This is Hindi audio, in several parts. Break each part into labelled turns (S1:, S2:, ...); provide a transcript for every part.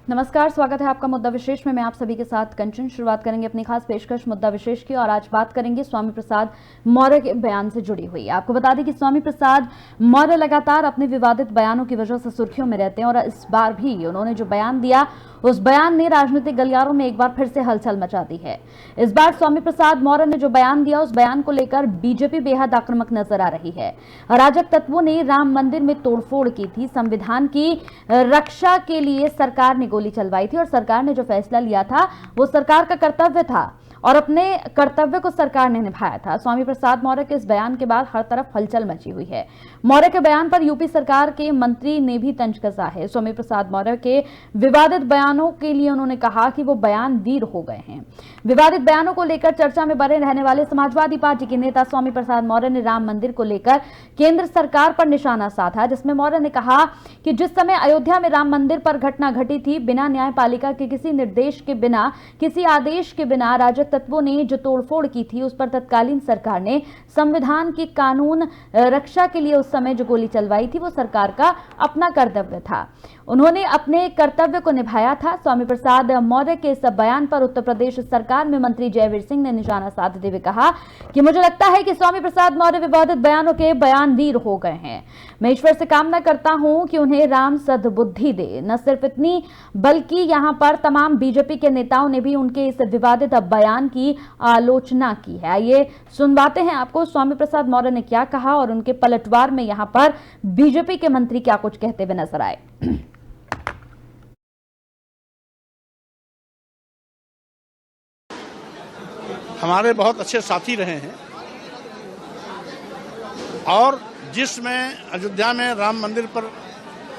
S1: नमस्कार, स्वागत है आपका मुद्दा विशेष में। मैं आप सभी के साथ कंचन। शुरुआत करेंगे अपनी खास पेशकश मुद्दा विशेष की और आज बात करेंगे स्वामी प्रसाद मौर्य के बयान से जुड़ी हुई। आपको बता दें कि स्वामी प्रसाद मौर्य लगातार अपने विवादित बयानों की वजह से सुर्खियों में रहते हैं और इस बार भी उन्होंने जो बयान दिया उस बयान ने राजनीतिक गलियारों में एक बार फिर से हलचल मचा दी है। इस बार स्वामी प्रसाद मौर्य ने जो बयान दिया उस बयान को लेकर बीजेपी बेहद आक्रामक नजर आ रही है। अराजक तत्वों ने राम मंदिर में तोड़फोड़ की थी, संविधान की रक्षा के लिए सरकार ने गोली चलवाई थी और सरकार ने जो फैसला लिया था वो सरकार का कर्तव्य था और अपने कर्तव्य को सरकार ने निभाया था। स्वामी प्रसाद मौर्य के इस बयान के बाद हर तरफ हलचल मची हुई है। मौर्य के बयान पर यूपी सरकार के मंत्री ने भी तंज कसा है। स्वामी प्रसाद मौर्य के विवादित बयानों के लिए उन्होंने कहा कि वो बयान वीर हो गए हैं। विवादित बयानों को लेकर चर्चा में बने रहने वाले समाजवादी पार्टी के नेता स्वामी प्रसाद मौर्य ने राम मंदिर को लेकर केंद्र सरकार पर निशाना साधा, जिसमें मौर्य ने कहा कि जिस समय अयोध्या में राम मंदिर पर घटना घटी थी, बिना न्यायपालिका के किसी निर्देश के बिना, किसी आदेश के बिना राजक तत्वों ने जो तोड़फोड़ की थी उस पर तत्कालीन सरकार ने संविधान की कानून रक्षा के लिए उस समय जो गोली चलवाई थी वो सरकार का अपना कर्तव्य था। उन्होंने अपने कर्तव्य को निभाया था। स्वामी प्रसाद मौर्य के इस बयान पर उत्तर प्रदेश सरकार में मंत्री जयवीर सिंह ने निशाना साधते हुए कहा कि मुझे लगता है कि स्वामी प्रसाद मौर्य विवादित बयानों के बयानवीर हो गए हैं। मैं ईश्वर से कामना करता हूं कि उन्हें राम सद्बुद्धि दे। न सिर्फ इतनी बल्कि यहां पर तमाम बीजेपी के नेताओं ने भी उनके इस विवादित बयान की आलोचना की है। आइए सुनवाते हैं आपको स्वामी प्रसाद मौर्य ने क्या कहा और उनके पलटवार में यहां पर बीजेपी के मंत्री क्या कुछ कहते हुए नजर आए।
S2: हमारे बहुत अच्छे साथी रहे हैं और जिसमें अयोध्या में राम मंदिर पर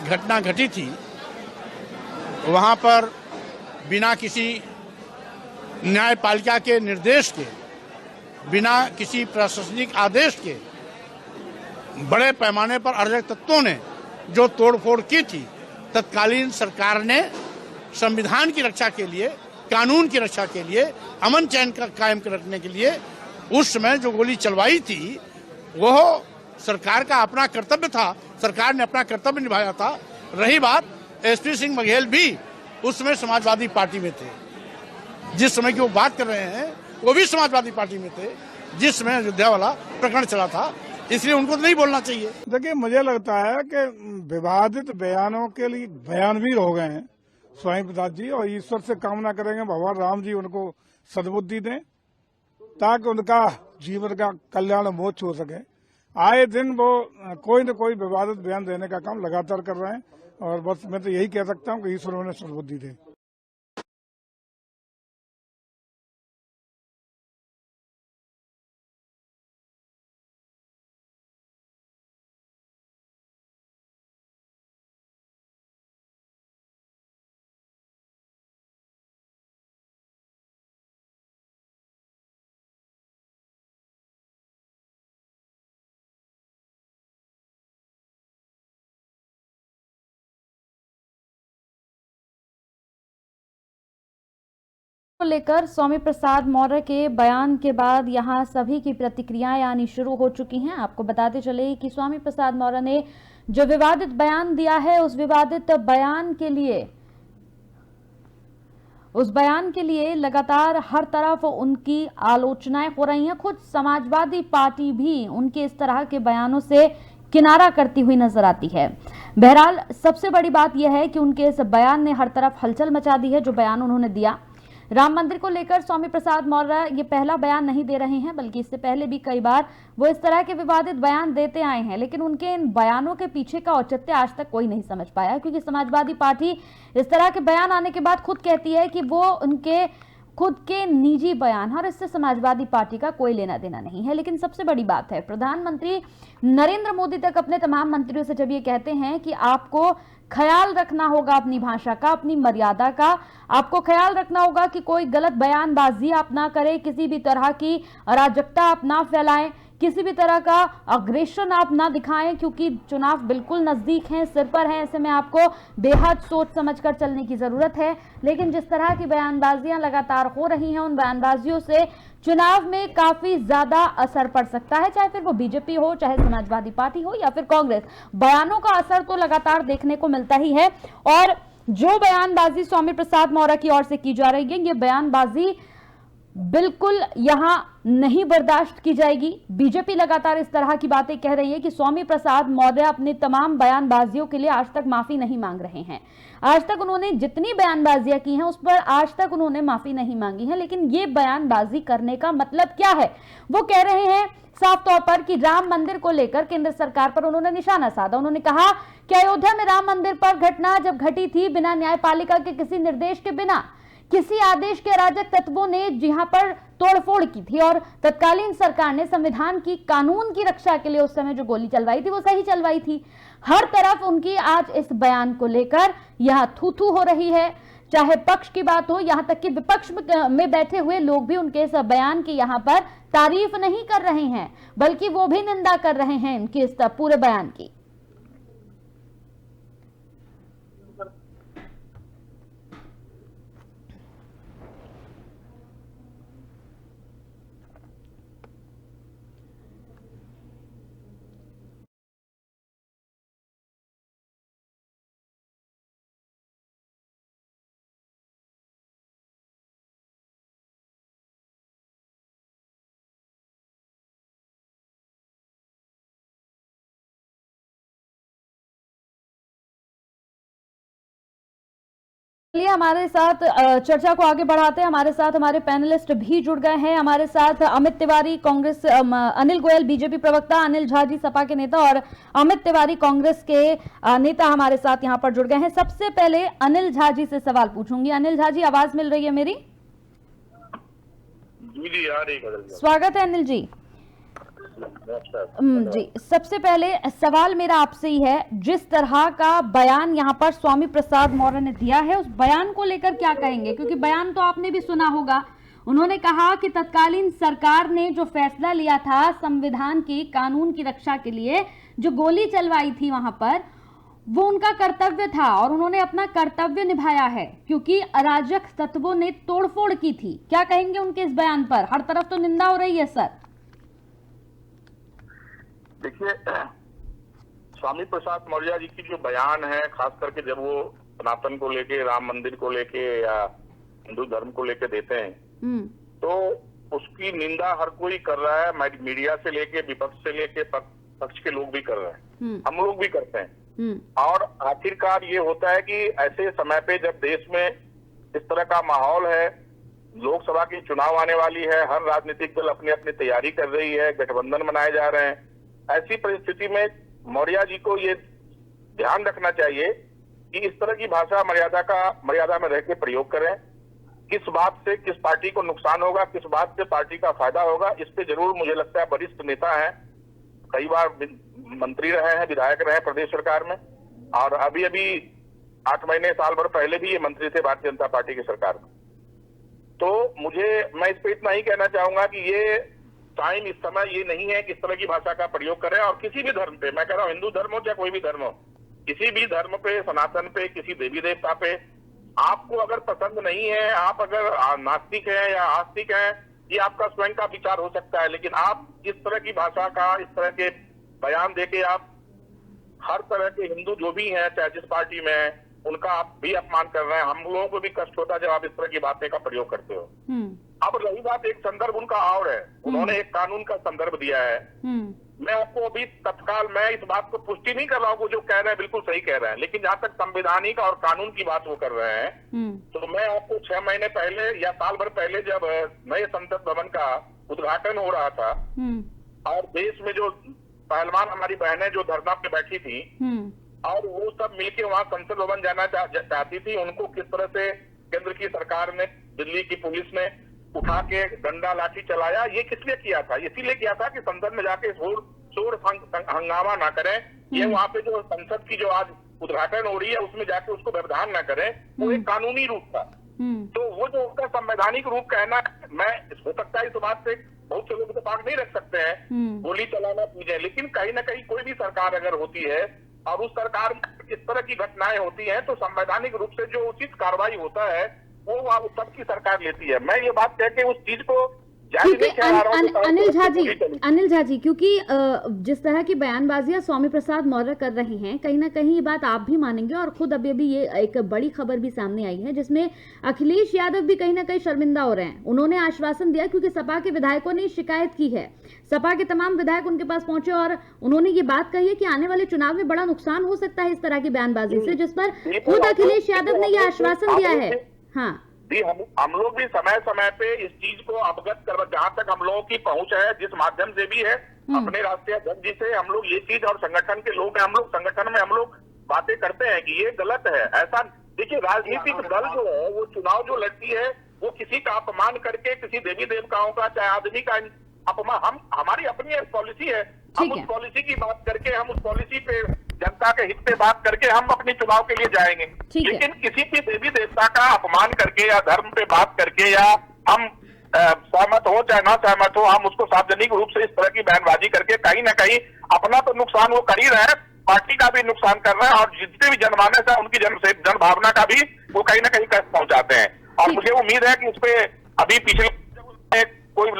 S2: घटना घटी थी वहां पर बिना किसी न्यायपालिका के निर्देश के, बिना किसी प्रशासनिक आदेश के बड़े पैमाने पर अराजक तत्वों ने जो तोड़फोड़ की थी, तत्कालीन सरकार ने संविधान की रक्षा के लिए, कानून की रक्षा के लिए, अमन चैन का कायम रखने के लिए उस समय जो गोली चलवाई थी वह सरकार का अपना कर्तव्य था। सरकार ने अपना कर्तव्य निभाया था। रही बात एसपी सिंह बघेल भी उस समय समाजवादी पार्टी में थे, जिस समय की वो बात कर रहे हैं वो भी समाजवादी पार्टी में थे जिस समय अयोध्या वाला प्रकरण चला था, इसलिए उनको तो नहीं बोलना चाहिए।
S3: देखिए, मुझे लगता है कि विवादित बयानों के लिए बयानवीर हो गए हैं स्वामी प्रसाद जी और ईश्वर से कामना करेंगे भगवान राम जी उनको सद्बुद्धि दें ताकि उनका जीवन का कल्याण मोक्ष हो सके। आए दिन वो कोई न कोई विवादित बयान देने का काम लगातार कर रहे हैं और बस मैं तो यही कह सकता हूं कि ईश्वर उन्हें सद्बुद्धि दे।
S1: को लेकर स्वामी प्रसाद मौर्य के बयान के बाद यहां सभी की प्रतिक्रियाएं आनी शुरू हो चुकी हैं। आपको बताते चले कि स्वामी प्रसाद मौर्य ने जो विवादित बयान दिया है उस विवादित बयान के लिए लगातार हर तरफ उनकी आलोचनाएं हो रही हैं। खुद समाजवादी पार्टी भी उनके इस तरह के बयानों से किनारा करती हुई नजर आती है। बहरहाल सबसे बड़ी बात यह है कि उनके इस बयान ने हर तरफ हलचल मचा दी है। जो बयान उन्होंने दिया राम मंदिर को लेकर, स्वामी प्रसाद मौर्य ये पहला बयान नहीं दे रहे हैं, बल्कि इससे पहले भी कई बार वो इस तरह के विवादित बयान देते आए हैं, लेकिन उनके इन बयानों के पीछे का औचित्य आज तक कोई नहीं समझ पाया, क्योंकि समाजवादी पार्टी इस तरह के बयान आने के बाद खुद कहती है कि वो उनके खुद के निजी बयान और इससे समाजवादी पार्टी का कोई लेना देना नहीं है। लेकिन सबसे बड़ी बात है, प्रधानमंत्री नरेंद्र मोदी तक अपने तमाम मंत्रियों से जब ये कहते हैं कि आपको ख्याल रखना होगा अपनी भाषा का, अपनी मर्यादा का, आपको ख्याल रखना होगा कि कोई गलत बयानबाजी आप ना करें, किसी भी तरह की अराजकता आप ना फैलाएं, किसी भी तरह का अग्रेशन आप ना दिखाएं, क्योंकि चुनाव बिल्कुल नजदीक हैं, सिर पर हैं। ऐसे में आपको बेहद सोच समझकर चलने की जरूरत है। लेकिन जिस तरह की बयानबाजियां लगातार हो रही हैं, उन बयानबाजियों से चुनाव में काफी ज्यादा असर पड़ सकता है, चाहे फिर वो बीजेपी हो, चाहे समाजवादी पार्टी हो या फिर कांग्रेस। बयानों का असर तो लगातार देखने को मिलता ही है और जो बयानबाजी स्वामी प्रसाद मौर्य की ओर से की जा रही है, ये बयानबाजी बिल्कुल यहां नहीं बर्दाश्त की जाएगी। बीजेपी लगातार इस तरह की बातें कह रही है कि स्वामी प्रसाद मौर्य अपनी तमाम बयानबाजियों के लिए आज तक माफी नहीं मांग रहे हैं। आज तक उन्होंने जितनी बयानबाजियां की हैं उस पर आज तक उन्होंने माफी नहीं मांगी है। लेकिन ये बयानबाजी करने का मतलब क्या है? वो कह रहे हैं साफ तौर पर कि राम मंदिर को लेकर केंद्र सरकार पर उन्होंने निशाना साधा। उन्होंने कहा कि अयोध्या में राम मंदिर पर घटना जब घटी थी, बिना न्यायपालिका के किसी निर्देश के बिना किसी आदेश के अराजक तत्वों ने यहां पर तोड़फोड़ की थी और तत्कालीन सरकार ने संविधान की, कानून की रक्षा के लिए उस समय जो गोली चलवाई थी वो सही चलवाई थी। हर तरफ उनकी आज इस बयान को लेकर यहां थू-थू हो रही है। चाहे पक्ष की बात हो, यहां तक कि विपक्ष में बैठे हुए लोग भी उनके इस बयान की यहां पर तारीफ नहीं कर रहे हैं, बल्कि वो भी निंदा कर रहे हैं इनके इस पूरे बयान की। चलिए हमारे साथ चर्चा को आगे बढ़ाते हैं। हमारे साथ हमारे पैनलिस्ट भी जुड़ गए हैं। हमारे साथ अमित तिवारी कांग्रेस, अनिल गोयल बीजेपी प्रवक्ता, अनिल झा जी सपा के नेता और अमित तिवारी कांग्रेस के नेता हमारे साथ यहां पर जुड़ गए हैं। सबसे पहले अनिल झा जी से सवाल पूछूंगी। अनिल झा जी, आवाज मिल रही है मेरी?
S4: जी आ रही है।
S1: स्वागत है अनिल जी। जी, सबसे पहले सवाल मेरा आपसे ही है, जिस तरह का बयान यहाँ पर स्वामी प्रसाद मौर्य ने दिया है, उस बयान को लेकर क्या कहेंगे? क्योंकि बयान तो आपने भी सुना होगा। उन्होंने कहा कि तत्कालीन सरकार ने जो फैसला लिया था संविधान की, कानून की रक्षा के लिए, जो गोली चलवाई थी वहां पर, वो उनका कर्तव्य था और उन्होंने अपना कर्तव्य निभाया है, क्योंकि अराजक तत्वों ने तोड़फोड़ की थी। क्या कहेंगे उनके इस बयान पर? हर तरफ तो निंदा हो रही है सर।
S4: देखिए, स्वामी प्रसाद मौर्य जी की जो बयान है, खास करके जब वो सनातन को लेके, राम मंदिर को लेके या हिंदू धर्म को लेके देते हैं, तो उसकी निंदा हर कोई कर रहा है। मीडिया से लेके, विपक्ष से लेके पक्ष के लोग भी कर रहे हैं, हम लोग भी करते हैं। और आखिरकार ये होता है कि ऐसे समय पे जब देश में इस तरह का माहौल है, लोकसभा की चुनाव आने वाली है, हर राजनीतिक दल अपनी अपनी तैयारी कर रही है, गठबंधन बनाए जा रहे हैं, ऐसी परिस्थिति में मौर्य जी को ये ध्यान रखना चाहिए कि इस तरह की भाषा मर्यादा में रह के प्रयोग करें। किस बात से किस पार्टी को नुकसान होगा, किस बात से पार्टी का फायदा होगा, इस पे जरूर मुझे लगता है वरिष्ठ नेता हैं, कई बार मंत्री रहे हैं, विधायक रहे हैं प्रदेश सरकार में, और अभी 8 महीने साल भर पहले भी ये मंत्री थे भारतीय जनता पार्टी की सरकार में। तो मैं इस पे इतना ही कहना चाहूंगा कि ये टाइम इस समय ये नहीं है कि इस तरह की भाषा का प्रयोग करें। और किसी भी धर्म पे, मैं कह रहा हूं हिंदू धर्म हो चाहे कोई भी धर्म हो, किसी भी धर्म पे, सनातन पे, किसी देवी देवता पे आपको अगर पसंद नहीं है, आप अगर नास्तिक हैं या आस्तिक हैं, ये आपका स्वयं का विचार हो सकता है, लेकिन आप इस तरह की भाषा का, इस तरह के बयान देके आप हर तरह के हिंदू जो भी हैं, चाहे जिस पार्टी में है, उनका आप भी अपमान कर रहे हैं। हम लोगों को भी कष्ट होता है जब आप इस तरह की बातें का प्रयोग करते हो। अब रही बात, एक संदर्भ उनका और है, उन्होंने एक कानून का संदर्भ दिया है। मैं आपको अभी तत्काल, मैं इस बात को पुष्टि नहीं कर रहा हूँ, वो जो कह रहे हैं बिल्कुल सही कह रहे हैं, लेकिन जहां तक संवैधानिक और कानून की बात वो कर रहे हैं, तो मैं आपको 6 महीने पहले या साल भर पहले जब नए संसद भवन का उद्घाटन हो रहा था और देश में जो पहलवान हमारी बहनें जो धरना पे बैठी थी और वो सब मिलके वहां संसद भवन जाना चाहती थी, उनको किस तरह से केंद्र की सरकार ने, दिल्ली की पुलिस ने उठा के डंडा लाठी चलाया, ये किस लिए किया था? इसीलिए किया था कि संसद में जाके शोर हंगामा ना करें, ये वहां पे जो संसद की जो आज उद्घाटन हो रही है उसमें जाके उसको व्यवधान ना करें, वो एक कानूनी रूप था। तो वो जो उसका संवैधानिक रूप कहना, मैं हो सकता है इस बात से बहुत से लोग इत्तेफाक नहीं रख सकते हैं, गोली चलाना चीजें, लेकिन कहीं ना कहीं कोई भी सरकार अगर होती है और उस सरकार में इस तरह की घटनाएं होती हैं, तो संवैधानिक रूप से जो उचित कार्रवाई होता है वो सबकी सरकार लेती है। मैं ये बात कह के उस चीज को
S1: क्योंकि अनिल झा जी क्योंकि जिस तरह की बयानबाजियां स्वामी प्रसाद मौर्य कर रहे हैं, कहीं ना कहीं ये बात आप भी मानेंगे, और खुद अभी अभी ये एक बड़ी खबर भी सामने आई है जिसमें अखिलेश यादव भी कहीं ना कहीं शर्मिंदा हो रहे हैं। उन्होंने आश्वासन दिया, क्योंकि सपा के विधायकों ने शिकायत की है, सपा के तमाम विधायक उनके पास पहुंचे और उन्होंने ये बात कही है कि आने वाले चुनाव में बड़ा नुकसान हो सकता है इस तरह की बयानबाजी से, जिस पर खुद अखिलेश यादव ने यह आश्वासन दिया है। हाँ
S4: भी हम लोग भी समय समय पे इस चीज को अवगत कर, जहां तक हम लोगों की पहुंच है, जिस माध्यम से भी है, अपने राष्ट्रीय अध्यक्ष जी से हम लोग ये चीज, और संगठन के लोग हैं, हम लोग संगठन में हम लोग बातें करते हैं कि ये गलत है। ऐसा देखिए, राजनीतिक दल जो है वो चुनाव जो लड़ती है वो किसी का अपमान करके, किसी देवी देवताओं का चाहे आदमी का अपमान, हम हमारी अपनी एक पॉलिसी है, हम उस पॉलिसी की बात करके, हम उस पॉलिसी पे जनता के हित पे बात करके हम अपने चुनाव के लिए जाएंगे। लेकिन किसी भी देवी देवता का अपमान करके या धर्म पे बात करके, या हम सहमत हो चाहे ना सहमत हो, हम उसको सार्वजनिक रूप से इस तरह की बयानबाजी करके कहीं ना कहीं अपना तो नुकसान वो कर ही रहे हैं, पार्टी का भी नुकसान कर रहे हैं, और जितने भी जनमानस है उनकी जन भावना का भी वो कहीं ना कहीं कष्ट पहुंचाते हैं। और मुझे उम्मीद है कि उस पर अभी पिछले कोई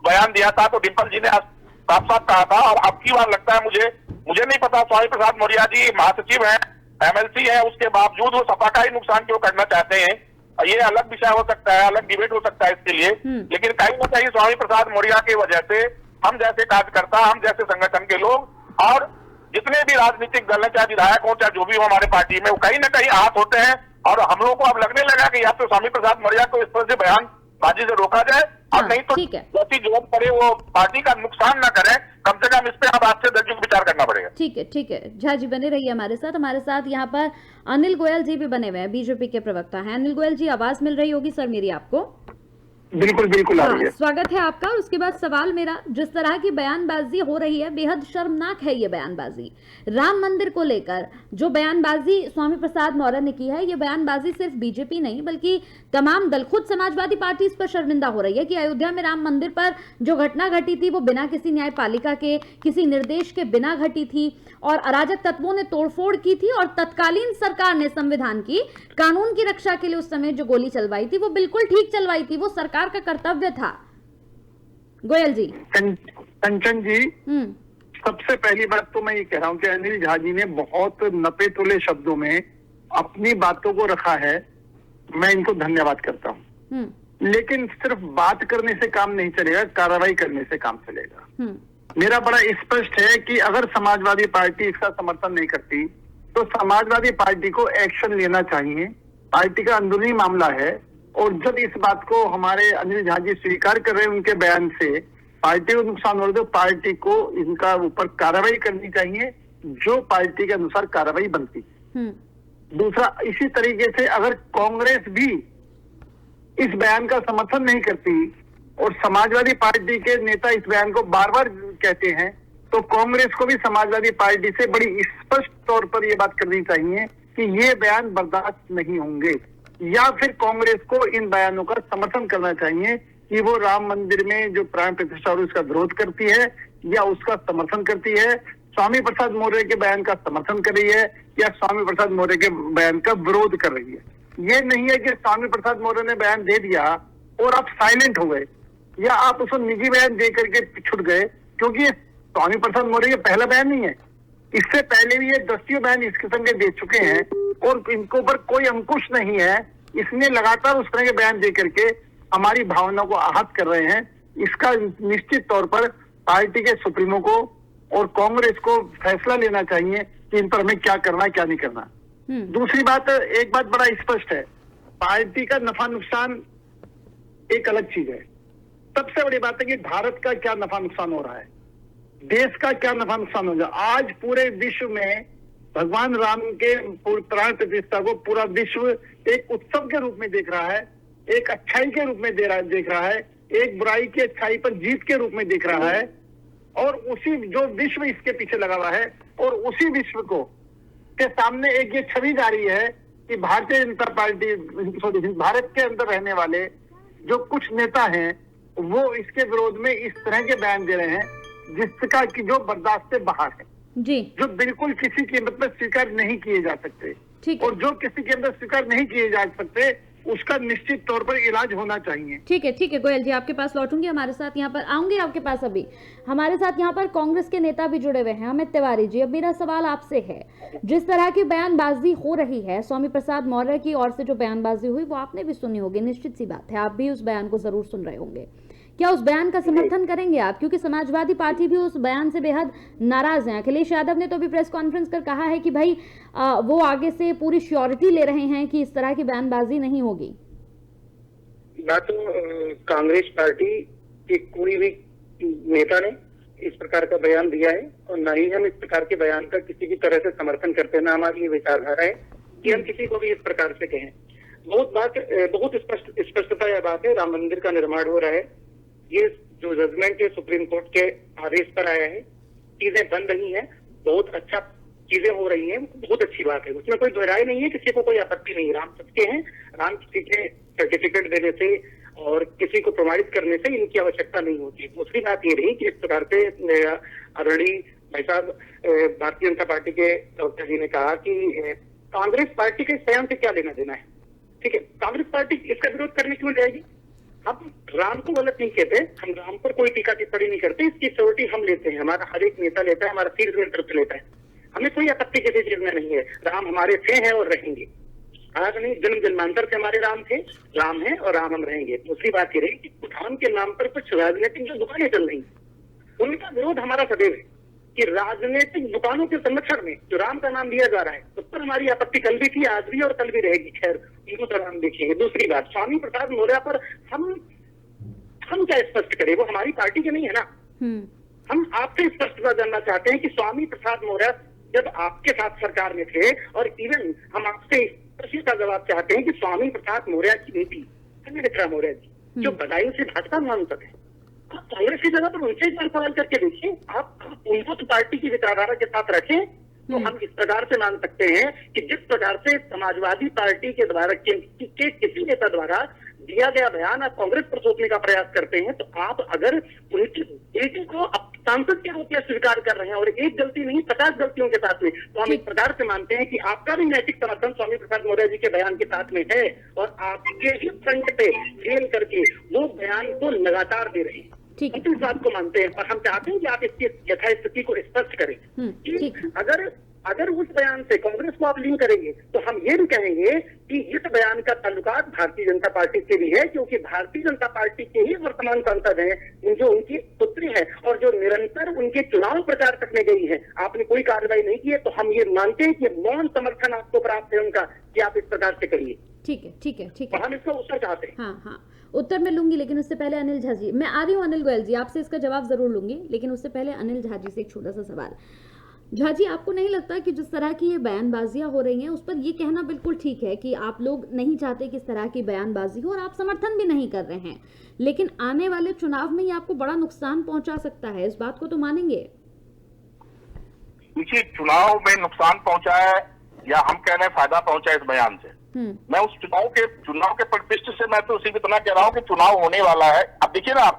S4: बयान दिया था तो डिम्पल जी ने साफ साफ कहा था, और अब की बार लगता है मुझे नहीं पता, स्वामी प्रसाद मौर्य जी महासचिव हैं, एमएलसी है, उसके बावजूद वो सपा का ही नुकसान क्यों करना चाहते हैं, ये अलग विषय हो सकता है, अलग डिबेट हो सकता है इसके लिए। लेकिन कहीं ना कहीं स्वामी प्रसाद मौर्य की वजह से हम जैसे कार्यकर्ता, हम जैसे संगठन के लोग और जितने भी राजनीतिक दल हैं, चाहे विधायक हो चाहे जो भी हो हमारे पार्टी में, वो कहीं ना कहीं आहत होते हैं। और हम लोग को अब लगने लगा कि या तो स्वामी प्रसाद मौर्य को इस तरह से बयानबाजी से रोका जाए, और नहीं तो जैसी जरूरत पड़े वो पार्टी का नुकसान ना करें, कम से कम इस पे अब आपसे दर्जों विचार करना पड़ेगा।
S1: ठीक है झा जी बने रहिए हमारे साथ यहाँ पर अनिल गोयल जी भी बने हुए हैं, बीजेपी के प्रवक्ता हैं। अनिल गोयल जी, आवाज मिल रही होगी सर मेरी आपको?
S5: बिल्कुल आ रही है।
S1: स्वागत है आपका। और उसके बाद सवाल मेरा, जिस तरह की बयानबाजी हो रही है बेहद शर्मनाक है ये बयानबाजी। राम मंदिर को लेकर जो बयानबाजी स्वामी प्रसाद मौर्य ने की है, ये बयानबाजी सिर्फ बीजेपी नहीं बल्कि तमाम दल, खुद समाजवादी पार्टी इस पर शर्मिंदा हो रही है कि अयोध्या में राम मंदिर पर जो घटना घटी थी वो बिना किसी न्यायपालिका के, किसी निर्देश के बिना घटी थी, और अराजक तत्वों ने तोड़फोड़ की थी, और तत्कालीन सरकार ने संविधान की, कानून की रक्षा के लिए उस समय जो गोली चलवाई थी वो बिल्कुल ठीक चलवाई थी, वो सरकार का कर्तव्य था। गोयल जी।
S5: कंचन जी, सबसे पहली बात तो मैं ये कह रहा हूँ कि अनिल झा जी ने बहुत नपे तुले शब्दों में अपनी बातों को रखा है, मैं इनको धन्यवाद करता हूँ। लेकिन सिर्फ बात करने से काम नहीं चलेगा, कार्रवाई करने से काम चलेगा। मेरा बड़ा स्पष्ट है कि अगर समाजवादी पार्टी इसका समर्थन नहीं करती तो समाजवादी पार्टी को एक्शन लेना चाहिए, पार्टी का अंदरूनी मामला है। और जब इस बात को हमारे अनिल झा जी स्वीकार कर रहे हैं उनके बयान से, पार्टी को नुकसान हो रहा है तो पार्टी को इनका ऊपर कार्रवाई करनी चाहिए, जो पार्टी के अनुसार कार्रवाई बनती। दूसरा, इसी तरीके से अगर कांग्रेस भी इस बयान का समर्थन नहीं करती और समाजवादी पार्टी के नेता इस बयान को बार बार कहते हैं, तो कांग्रेस को भी समाजवादी पार्टी से बड़ी स्पष्ट तौर पर यह बात करनी चाहिए कि ये बयान बर्दाश्त नहीं होंगे, या फिर कांग्रेस को इन बयानों का समर्थन करना चाहिए कि वो राम मंदिर में जो प्राण प्रतिष्ठा और उसका विरोध करती है या उसका समर्थन करती है, स्वामी प्रसाद मौर्य के बयान का समर्थन कर रही है या स्वामी प्रसाद मौर्य के बयान का विरोध कर रही है। ये नहीं है कि स्वामी प्रसाद मौर्य ने बयान दे दिया और आप साइलेंट हो गए या आप उसको निजी बयान दे करके छुट गए, क्योंकि स्वामी प्रसाद मौर्य का पहला बयान नहीं है, इससे पहले भी ये 10 बयान इस किस्म के दे चुके हैं और इनके ऊपर कोई अंकुश नहीं है। इसने लगातार उस तरह के बयान दे करके हमारी भावनाओं को आहत कर रहे हैं। इसका निश्चित तौर पर पार्टी के सुप्रीमो को और कांग्रेस को फैसला लेना चाहिए कि इन पर हमें क्या करना है क्या नहीं करना। दूसरी बात, एक बात बड़ा स्पष्ट है, पार्टी का नफा नुकसान एक अलग चीज है, सबसे बड़ी बात है कि भारत का क्या नफा नुकसान हो रहा है, देश का क्या नफा नुकसान हो रहा है। आज पूरे विश्व में भगवान राम के प्राण प्रतिष्ठा को पूरा विश्व एक उत्सव के रूप में देख रहा है, एक अच्छाई के रूप में देख रहा है, एक बुराई की अच्छाई पर जीत के रूप में देख रहा है, और उसी जो विश्व इसके पीछे लगा हुआ है, और उसी विश्व को के सामने एक ये छवि जा रही है कि भारतीय जनता पार्टी, भारत के अंदर रहने वाले जो कुछ नेता हैं वो इसके विरोध में इस तरह के बयान दे रहे हैं जिसका कि जो बर्दाश्त से बाहर है
S1: जी, जो
S5: बिल्कुल किसी कीमत पर स्वीकार नहीं किए जा सकते। और जो किसी कीमत पर स्वीकार नहीं किए जा सकते उसका निश्चित तौर पर इलाज होना चाहिए।
S1: ठीक है गोयल जी, आपके पास लौटूंगी। हमारे साथ यहाँ पर आऊंगे आपके पास। अभी हमारे साथ यहाँ पर कांग्रेस के नेता भी जुड़े हुए हैं, अमित तिवारी जी। अब मेरा सवाल आपसे है, जिस तरह की बयानबाजी हो रही है, स्वामी प्रसाद मौर्य की ओर से जो बयानबाजी हुई वो आपने भी सुनी होगी, निश्चित सी बात है, आप भी उस बयान को जरूर सुन रहे होंगे। क्या उस बयान का समर्थन करेंगे आप? क्योंकि समाजवादी पार्टी भी उस बयान से बेहद नाराज है। अखिलेश यादव ने तो अभी प्रेस कॉन्फ्रेंस कर कहा है कि भाई वो आगे से पूरी श्योरिटी ले रहे हैं कि इस तरह की बयानबाजी नहीं होगी।
S6: ना तो कांग्रेस पार्टी के कोई भी नेता ने इस प्रकार का बयान दिया है और न ही हम इस प्रकार के बयान का किसी भी तरह से समर्थन करते हैं। ना हमारी ये विचारधारा है कि हम किसी को भी इस प्रकार से कहें। बहुत स्पष्टता यह बात है, राम मंदिर का निर्माण हो रहा है, ये जो जजमेंट है सुप्रीम कोर्ट के आदेश पर आया है, चीजें बन रही हैं, बहुत अच्छा चीजें हो रही हैं, बहुत अच्छी बात है, उसमें कोई दोहराई नहीं है, किसी को कोई आपत्ति नहीं है। राम सबके हैं, राम किसी के सर्टिफिकेट देने से और किसी को प्रमाणित करने से इनकी आवश्यकता नहीं होती। दूसरी बात ये रही कि इस प्रकार से आदरणीय भाई साहब भारतीय जनता पार्टी के डॉक्टर जी ने कहा कि कांग्रेस पार्टी के इस बयान से क्या लेना देना है। ठीक है, कांग्रेस पार्टी इसका विरोध करने क्यों जाएगी? हम राम को गलत नहीं कहते, हम राम पर कोई टीका टिप्पणी नहीं करते, इसकी श्योरिटी हम लेते हैं, हमारा हर एक नेता लेता है, हमारा शीर्ष नेतृत्व लेता है, हमें कोई आपत्ति किसी चीज में नहीं है। राम हमारे थे, हैं और रहेंगे। आज नहीं, जन्म जन्मांतर से हमारे राम थे, राम है और राम हम रहेंगे। दूसरी बात ये रही कि राम के नाम पर कुछ राजनीतिक जो दुकानें चल रही उनका विरोध हमारा सदैव है कि राजनीतिक दुकानों के संरक्षण में जो राम का नाम दिया जा रहा है उस पर हमारी आपत्ति कल भी थी, आज भी और कल भी रहेगी। खैर उनको तो राम देखेंगे। दूसरी बात, स्वामी प्रसाद मौर्य पर हम क्या स्पष्ट करें, वो हमारी पार्टी के नहीं है ना। हम आपसे स्पष्टता जानना चाहते हैं कि स्वामी प्रसाद मौर्य जब आपके साथ सरकार में थे, और इवन हम आपसे प्रश्न का जवाब चाहते हैं कि स्वामी प्रसाद मौर्य की नीति संजय मित्रा मौर्य जी जो बदायूं से भाजपा सांसद है, आप कांग्रेस की जगह पर उनसे एक बार सवाल करके देखिए, आप उनको तो पार्टी की विचारधारा के साथ रखें, तो हम इस प्रकार से मान सकते हैं कि जिस प्रकार से समाजवादी पार्टी के द्वारा के किसी नेता द्वारा दिया गया बयान आप कांग्रेस पर थोपने का प्रयास करते हैं, तो आप अगर उनकी बेटी को सांसद के रूप में स्वीकार कर रहे हैं और एक गलती नहीं 50 गलतियों के साथ में, तो हम इस प्रकार से मानते हैं कि आपका भी नैतिक समर्थन स्वामी प्रसाद मौर्य जी के बयान के साथ में है और आपके ही फ्रंट पे फेल करके वो बयान को लगातार दे रहे हैं।
S1: ठीक है,
S6: इस बात को मानते हैं और हम चाहते हैं कि आप इसकी यथास्थिति को स्पष्ट करें कि अगर उस बयान से कांग्रेस को आप लिंक करेंगे तो हम ये भी कहेंगे कि इस बयान का ताल्लुकात भारतीय जनता पार्टी से भी है, क्योंकि भारतीय जनता पार्टी के ही वर्तमान सांसद हैं जो उनकी पुत्री है और जो निरंतर उनके चुनाव प्रचार करने गई है। आपने कोई कार्रवाई नहीं की है, तो हम ये मानते हैं कि मौन समर्थन आपको प्राप्त है उनका कि आप इस प्रकार से करिए।
S1: ठीक है,
S6: हम इसका उत्तर चाहते हैं।
S1: हाँ, उत्तर मैं लूंगी, लेकिन उससे पहले अनिल झा जी, मैं आ रही हूँ। अनिल गोयल जी, आपसे इसका जवाब जरूर लूंगी, लेकिन उससे पहले अनिल झा जी से एक छोटा सा सवाल। झा जी, आपको नहीं लगता कि जिस तरह की ये बयानबाजियां हो रही हैं उस पर ये कहना बिल्कुल ठीक है कि आप लोग नहीं चाहते कि इस तरह की बयानबाजी हो और आप समर्थन भी नहीं कर रहे हैं, लेकिन आने वाले चुनाव में ये आपको बड़ा नुकसान पहुंचा सकता है, इस बात को तो मानेंगे?
S4: देखिए, चुनाव में नुकसान पहुंचा है या हम कह रहे हैं फायदा पहुंचा है इस बयान से, मैं उस चुनाव के परिदृश्य से मैं तो सिर्फ इतना कह रहा हूं कि चुनाव होने वाला है। अब देखिए ना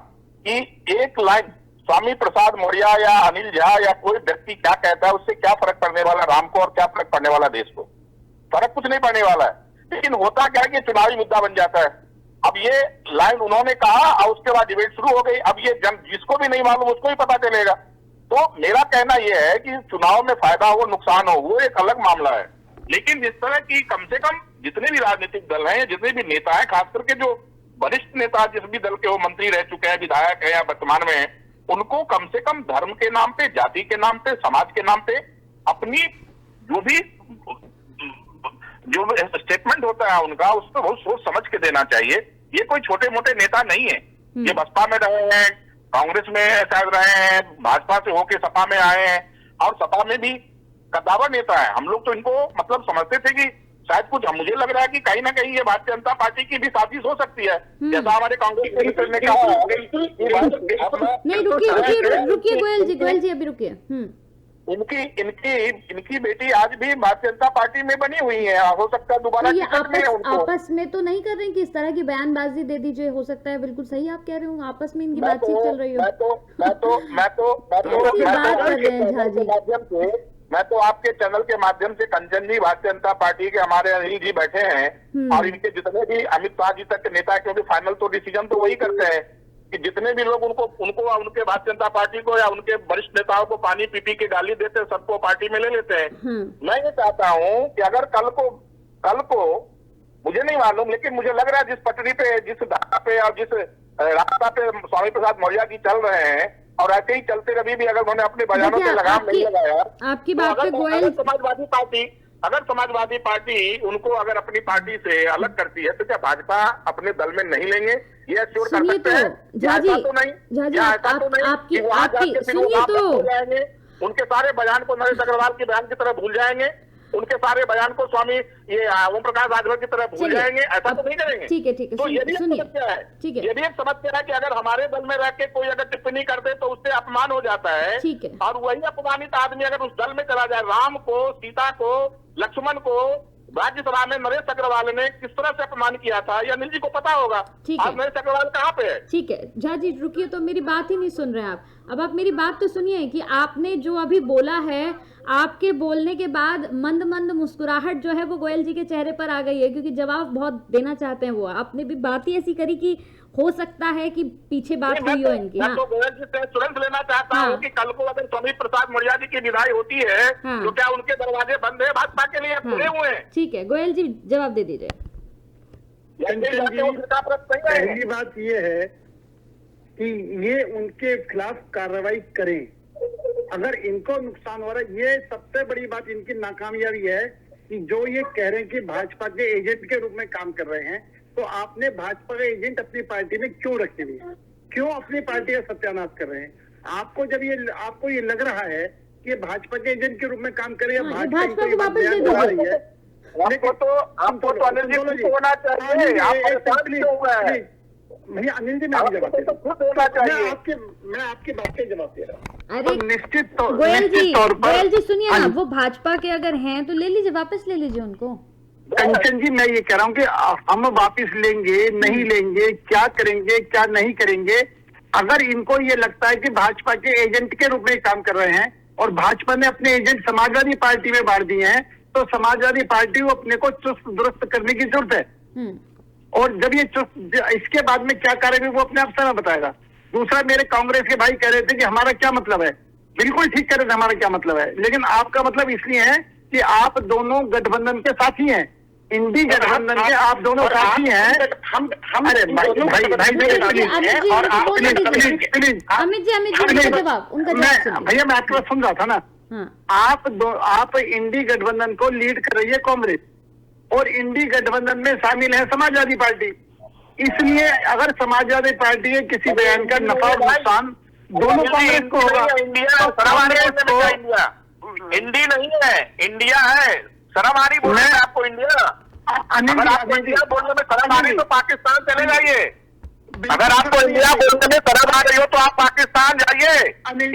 S4: कि एक लाइन स्वामी प्रसाद मौर्य या अनिल झा या कोई व्यक्ति क्या कहता है उससे क्या फर्क पड़ने वाला राम को और क्या फर्क पड़ने वाला देश को? फर्क कुछ नहीं पड़ने वाला है, लेकिन होता क्या है कि चुनावी मुद्दा बन जाता है। अब ये लाइन उन्होंने कहा और उसके बाद डिबेट शुरू हो गई। अब ये जिसको भी नहीं मालूम उसको ही पता चलेगा। तो मेरा कहना यह है कि चुनाव में फायदा हो नुकसान हो वो एक अलग मामला है, लेकिन जिस तरह की कम से कम जितने भी राजनीतिक दल हैं, जितने भी नेता हैं, खास करके जो वरिष्ठ नेता जिस भी दल के वो मंत्री रह चुके हैं, विधायक है या वर्तमान में है, उनको कम से कम धर्म के नाम पे, जाति के नाम पे, समाज के नाम पे अपनी जो स्टेटमेंट होता है उनका उस पर बहुत सोच समझ के देना चाहिए। ये कोई छोटे मोटे नेता नहीं है, ये बसपा में रहे हैं, कांग्रेस में शायद रहे हैं, भाजपा से होके सपा में आए हैं और सपा में भी कद्दावर नेता है। हम लोग तो इनको मतलब समझते थे कि शायद कुछ, मुझे लग रहा है कि कहीं ना कहीं ये भारतीय जनता पार्टी की भी साजिश हो सकती है, जैसा हमारे कांग्रेस के मित्र ने कहा।
S1: नहीं, रुकिए गोयल जी अभी रुकिए।
S4: इनकी बेटी आज भी भारतीय जनता पार्टी में बनी हुई है, हो सकता है दोबारा
S1: ये आपस में तो नहीं कर रहे हैं कि इस तरह की बयानबाजी दे दीजिए, हो सकता है बिल्कुल सही आप कह रहे हो, आपस में इनकी बातचीत चल रही हो।
S4: मैं तो मैं तो आपके चैनल के माध्यम से कंचन जी, भारतीय जनता पार्टी के हमारे अनिल जी बैठे हैं और इनके जितने भी अमित शाह जी तक के नेता, क्योंकि फाइनल तो डिसीजन तो वही करते हैं कि जितने भी लोग उनको उनके भारतीय जनता पार्टी को या उनके वरिष्ठ नेताओं को पानी पी के गाली देते हैं, सबको पार्टी में ले लेते हैं। मैं ये चाहता हूँ कि अगर कल को मुझे नहीं मालूम, लेकिन मुझे लग रहा है जिस पटरी पे, जिस धारा पे और जिस रास्ता पे स्वामी प्रसाद मौर्य जी चल रहे हैं, और ऐसे ही चलते कभी भी अगर उन्होंने अपने बयानों पे लगाम नहीं लगाया,
S1: आपकी बात पे गोयल,
S4: अगर समाजवादी पार्टी उनको अगर अपनी पार्टी से अलग करती है तो क्या भाजपा अपने दल में नहीं लेंगे? ये एश्योर कर सकते हैं? ऐसा तो नहीं,
S1: सुनिए तो
S4: जाएंगे उनके सारे बयान को नरेश अग्रवाल के बयान की तरह भूल जाएंगे, उनके सारे बयान को स्वामी ये ओम प्रकाश राजभर की तरह भूल जाएंगे, ऐसा तो नहीं करेंगे।
S1: ठीक है,
S4: तो ये भी एक समस्या है, ये भी एक समस्या है कि अगर हमारे दल में रह के कोई अगर टिप्पणी कर दे तो उससे अपमान हो जाता है।
S1: ठीक है।
S4: और वही अपमानित आदमी अगर उस दल में चला जाए, राम को, सीता को, लक्ष्मण को राज्यसभा में नरेश अग्रवाल ने किस तरह से अपमान किया था, ये अनिल जी को पता होगा। आज नरेश अग्रवाल कहाँ पे है?
S1: ठीक है झा जी, रुकिए, तो मेरी बात ही नहीं सुन रहे हैं आप। अब आप मेरी बात तो सुनिए कि आपने जो अभी बोला है, आपके बोलने के बाद मंद मंद मुस्कुराहट जो है वो गोयल जी के चेहरे पर आ गई है, क्योंकि जवाब बहुत देना चाहते हैं वो। आपने भी बात ही ऐसी करी कि हो सकता है कि पीछे बात हुई हो इनकी।
S4: मैं तो गोयल जी से तुरंत लेना चाहता हूँ कि कल को अगर स्वामी प्रसाद मौर्य जी की विदाई होती है तो क्या उनके दरवाजे बंद है? भाजपा के लिए खुले हुए हैं।
S1: ठीक है, गोयल जी जवाब दे दीजिए।
S5: पहली बात ये है कि ये उनके खिलाफ कार्रवाई करें अगर इनको नुकसान हो रहा है। ये सबसे बड़ी बात इनकी नाकामयाबी है कि जो ये कह रहे हैं कि भाजपा के एजेंट के रूप में काम कर रहे हैं, तो आपने भाजपा के एजेंट अपनी पार्टी में क्यों रखे हुए हैं? क्यों अपनी पार्टी का सत्यानाश कर रहे हैं? आपको ये लग रहा है कि भाजपा के एजेंट के रूप में काम करे या भाजपा को वापस दे दो रही है,
S4: आपको तो अनिल जी खुश होना चाहिए।
S5: भैया अनिल जी, मैं आपकी बात के जवाब दे रहा हूँ।
S1: अरे
S5: निश्चित
S1: गोयल जी सुनिए ना, वो भाजपा के अगर हैं तो ले लीजिए, वापस ले लीजिए उनको।
S5: कंचन जी, मैं ये कह रहा हूँ कि हम वापस लेंगे नहीं लेंगे, क्या करेंगे क्या नहीं करेंगे, अगर इनको ये लगता है कि भाजपा के एजेंट के रूप में काम कर रहे हैं और भाजपा ने अपने एजेंट समाजवादी पार्टी में बांट दिए हैं, तो समाजवादी पार्टी को अपने को चुस्त दुरुस्त करने की जरूरत है। और जब ये इसके बाद में क्या करेंगे वो अपने आप समय बताएगा। दूसरा, मेरे कांग्रेस के भाई कह रहे थे कि हमारा क्या मतलब है, बिल्कुल ठीक कह रहे थे हमारा क्या मतलब है, लेकिन आपका मतलब इसलिए है कि आप दोनों गठबंधन के साथी हैं, इंडी गठबंधन के आप दोनों साथी हैं। अरे भैया मैं आपकी बात सुन रहा था ना। आप इंडी गठबंधन को लीड कर रही है कांग्रेस और इंडी गठबंधन में शामिल है समाजवादी पार्टी, इसलिए अगर समाजवादी पार्टी के किसी बयान का नफा और नुकसान दोनों कांग्रेस को होगा।
S4: इंडी नहीं है, इंडिया है। शर्म आ रही बोलने में आपको? इंडिया अगर आपको इंडिया बोलने में शर्म आ रही तो पाकिस्तान चले जाइए। अगर आपको इंडिया बोलने में शर्म आ रही हो तो आप पाकिस्तान जाइए।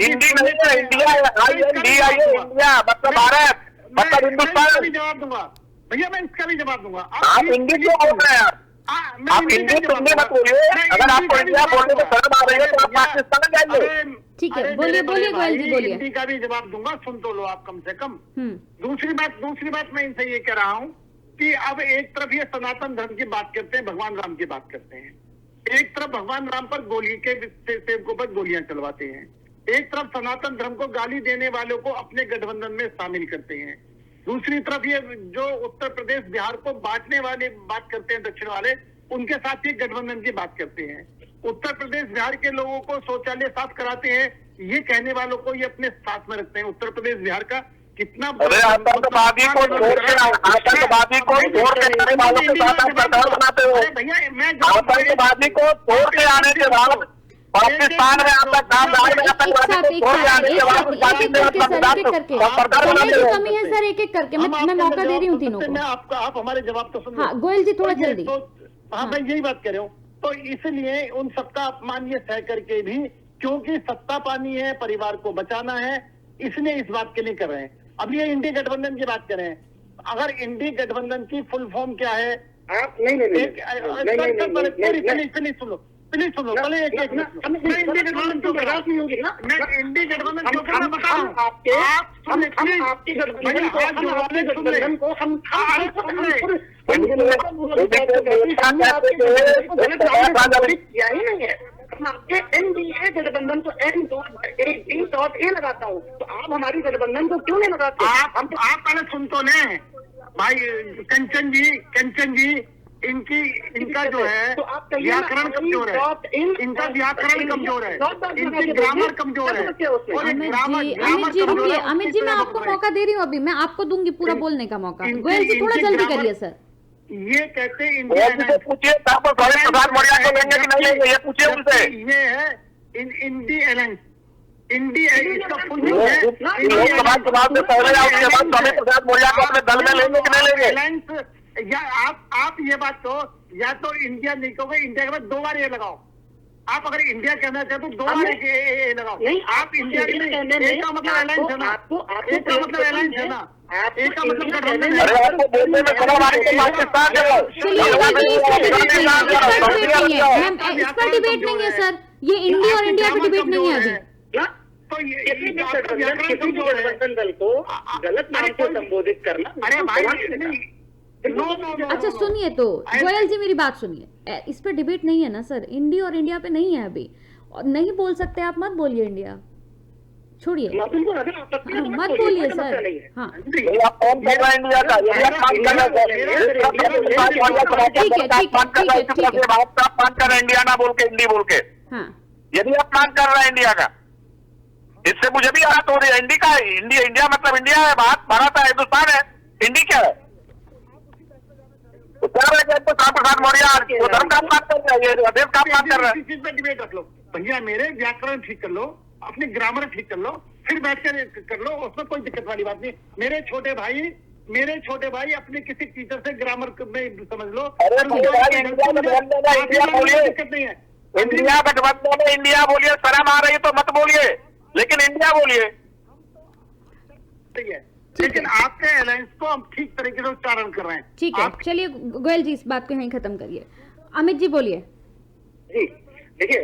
S4: इंडी नहीं है, इंडिया है। इंडिया मतलब भारत, मतलब हिंदुस्तान।
S5: जवाब दूंगा भैया, मैं इसका भी जवाब दूंगा।
S4: आप इंडी क्यों बोल रहे हैं? आप इंडी सुनने मत बोलिए। अगर आपको इंडिया बोलने में शर्म आ रही है तो आप पाकिस्तान जाइए।
S1: ठीक है, बोलिए गोयल जी, बोलिए।
S5: हिंदी का भी जवाब दूंगा, सुन तो लो आप कम से कम। दूसरी बात मैं इनसे ये कह रहा हूँ कि अब एक तरफ ये सनातन धर्म की बात करते हैं, भगवान राम की बात करते हैं, एक तरफ भगवान राम पर गोली के सेवकों पर गोलियां चलवाते हैं, एक तरफ सनातन धर्म को गाली देने वालों को अपने गठबंधन में शामिल करते हैं, दूसरी तरफ ये जो उत्तर प्रदेश बिहार को बांटने वाले बात करते हैं, दक्षिण वाले, उनके साथ ये गठबंधन की बात करते हैं। उत्तर प्रदेश बिहार के लोगों को शौचालय साफ कराते हैं, ये कहने वालों को ये अपने साथ में रखते हैं। उत्तर प्रदेश बिहार का कितना
S4: आतंकवादी को छोड़ के आने वालों के साथ आप सरकार बनाते हो। आतंकवादी को छोड़ के आने के बाद पाकिस्तान में
S1: कमी है सर, एक एक करके मैं मौका दे रही हूँ तीनों को।
S5: आप हमारे जवाब तो सुन।
S1: हाँ गोयल जी थोड़ा जल्दी।
S5: हाँ मैं यही बात कर रहा हूँ। तो इसलिए उन सबका अपमान ये सह करके भी, क्योंकि सत्ता पानी है, परिवार को बचाना है, इसलिए इस बात के लिए कर रहे हैं। अब ये इंडी गठबंधन की बात करें, अगर इंडी गठबंधन की फुल फॉर्म क्या है?
S6: आप नहीं
S5: सुन लो प्लीज सुनो, पहले एक इंडी गठबंधन क्यों करा नहीं होगी ना, मैं इंडी गठबंधन क्यों करा बताऊं आपके, हम आपके गठबंधन को हम किया ही नहीं है। हम आपके एनडीए गठबंधन को N.A लगाता हूँ, तो आप हमारी गठबंधन को क्यों नहीं लगाते? हम तो आप पहले सुन तो लें भाई। कंचन जी इनका जो है व्याकरण कमजोर है, इनका व्याकरण कमजोर है, इनकी ग्रामर कमजोर है।
S1: अमित जी मैं आपको मौका दे रही हूँ, अभी मैं आपको दूंगी पूरा बोलने का मौका। गोयल जी थोड़ा जल्दी करिए सर।
S5: ये कहते इंडिया
S7: पूछिए प्रसाद मौर्य को लेंगे कि नहीं लेंगे, ये पूछिए उनसे।
S5: ये है इंडी अलायंस, इंडी इसका फुल है।
S7: लोकसभा चुनाव से पहले आपके बाद स्वामी प्रसाद मौर्य को अपने दल में लेंगे कि नहीं लेंगे?
S5: अलायंस या आप ये बात तो या तो इंडिया नहीं कहोगे, इंडिया के बाद 2 बार ये लगाओ। आप अगर इंडिया कहना चाहते तो 2 बार ये लगाओ। नहीं, आप इंडिया के लिए एक का मतलब अलायंस है ना, एक का मतलब अलायंस है ना, एक का मतलब गठबंधन है।
S7: अरे आपको बोलने में खराब पाकिस्तान
S1: इस पर डिबेट नहीं है सर, ये इंडिया और इंडिया पर डिबेट नहीं है अभी।
S5: तो किसी गठबंधन दल को गलत नाम से संबोधित करना, अरे भाई नो।
S1: अच्छा सुनिए, तो गोयल जी मेरी बात सुनिए, इस पे डिबेट नहीं है ना सर, इंडिया और इंडिया पे नहीं है अभी, और नहीं बोल सकते आप, मत बोलिए इंडिया, छोड़िए मत बोलिए सर। हाँ
S7: इंडिया का इंडिया ना बोल के इंडी बोल के,
S1: हाँ
S7: यदि आप मांग कर रहे हैं इंडिया का, इससे मुझे भी बात हो रही है। इंडी का इंडिया मतलब इंडिया है, भारत है, हिंदुस्तान है, इंडी क्या है? प्रसाद मौर्य वो धर्म का बात कर रहे हैं, देश का बात कर रहे हैं।
S5: चीज पे डिबेट रख लो भैया, मेरे व्याकरण ठीक कर लो, अपनी ग्रामर ठीक कर लो, फिर बैठ कर लो, उसमें कोई दिक्कत वाली बात नहीं। मेरे छोटे भाई अपने किसी टीचर से ग्रामर में समझ लो। दिक्कत नहीं है,
S7: इंडिया गठबंधन में इंडिया बोलिए, शर्म आ रही है तो मत बोलिए, लेकिन इंडिया बोलिए।
S5: ठीक है, लेकिन आपके अलायंस को हम ठीक तरीके से उच्चारण कर रहे हैं।
S1: ठीक है, चलिए गोयल जी इस बात को यहीं खत्म करिए। अमित जी बोलिए।
S6: जी देखिए,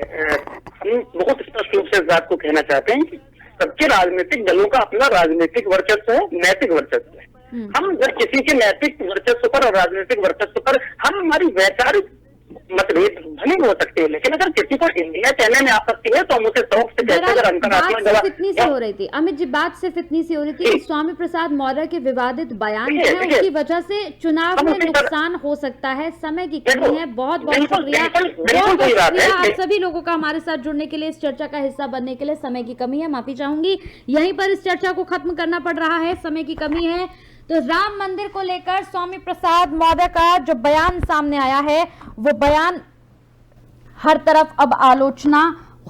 S6: हम बहुत स्पष्ट रूप से इस बात को कहना चाहते हैं कि सबके राजनीतिक दलों का अपना राजनीतिक वर्चस्व है, नैतिक वर्चस्व है। हम जब किसी के नैतिक वर्चस्व पर और राजनीतिक वर्चस्व पर हम हमारी वैचारिक मतभेद भले हो सकते हैं, लेकिन अगर किसी को इंडिया कहने में आपत्ति है तो हम उसे शौक से कहते हैं। अगर
S1: बात इतनी सी हो रही थी अमित जी, बात सिर्फ इतनी सी हो रही थी कि स्वामी प्रसाद मौर्य के विवादित बयान जो है उसकी वजह से चुनाव में नुकसान हो सकता है, समय की कमी है। बहुत बहुत शुक्रिया, बहुत शुक्रिया आप सभी लोगों का हमारे साथ जुड़ने के लिए, इस चर्चा का हिस्सा बनने के लिए। समय की कमी है, माफी चाहूंगी, यहीं पर इस चर्चा को खत्म करना पड़ रहा है, समय की कमी है। तो राम मंदिर को लेकर स्वामी प्रसाद मौर्य का जो बयान सामने आया है, वो बयान हर तरफ अब आलोचना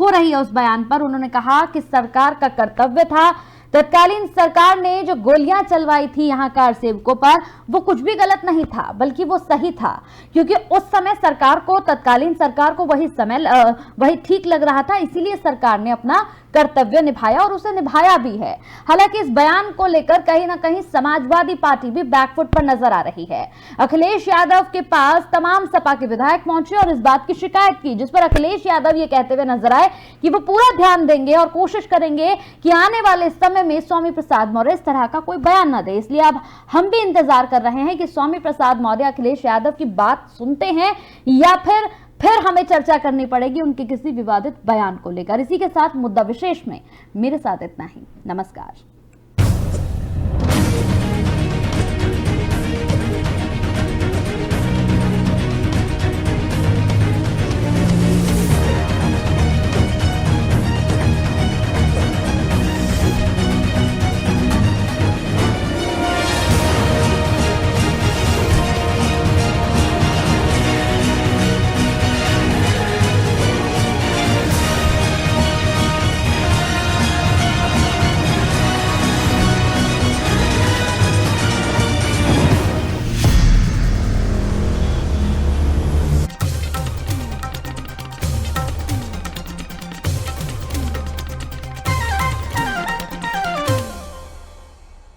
S1: हो रही है उस बयान पर। उन्होंने कहा कि सरकार का कर्तव्य था, तत्कालीन सरकार ने जो गोलियां चलवाई थी यहाँ कार सेवकों पर, वो कुछ भी गलत नहीं था, बल्कि वो सही था, क्योंकि उस समय सरकार को, तत्कालीन सरकार को वही ठीक लग रहा था, इसीलिए सरकार ने अपना कर्तव्य निभाया और उसे निभाया भी है। हालांकि इस बयान को लेकर कहीं ना कहीं समाजवादी पार्टी भी बैकफुट पर नजर आ रही है। अखिलेश यादव के पास तमाम सपा के विधायक पहुंचे और इस बात की शिकायत की, जिस पर अखिलेश यादव ये कहते हुए नजर आए कि वो पूरा ध्यान देंगे और कोशिश करेंगे कि आने वाले समय में स्वामी प्रसाद मौर्य इस तरह का कोई बयान न दे। इसलिए अब हम भी इंतजार कर रहे हैं कि स्वामी प्रसाद मौर्य अखिलेश यादव की बात सुनते हैं या फिर हमें चर्चा करनी पड़ेगी उनके किसी विवादित बयान को लेकर। इसी के साथ मुद्दा विशेष में मेरे साथ इतना ही। नमस्कार।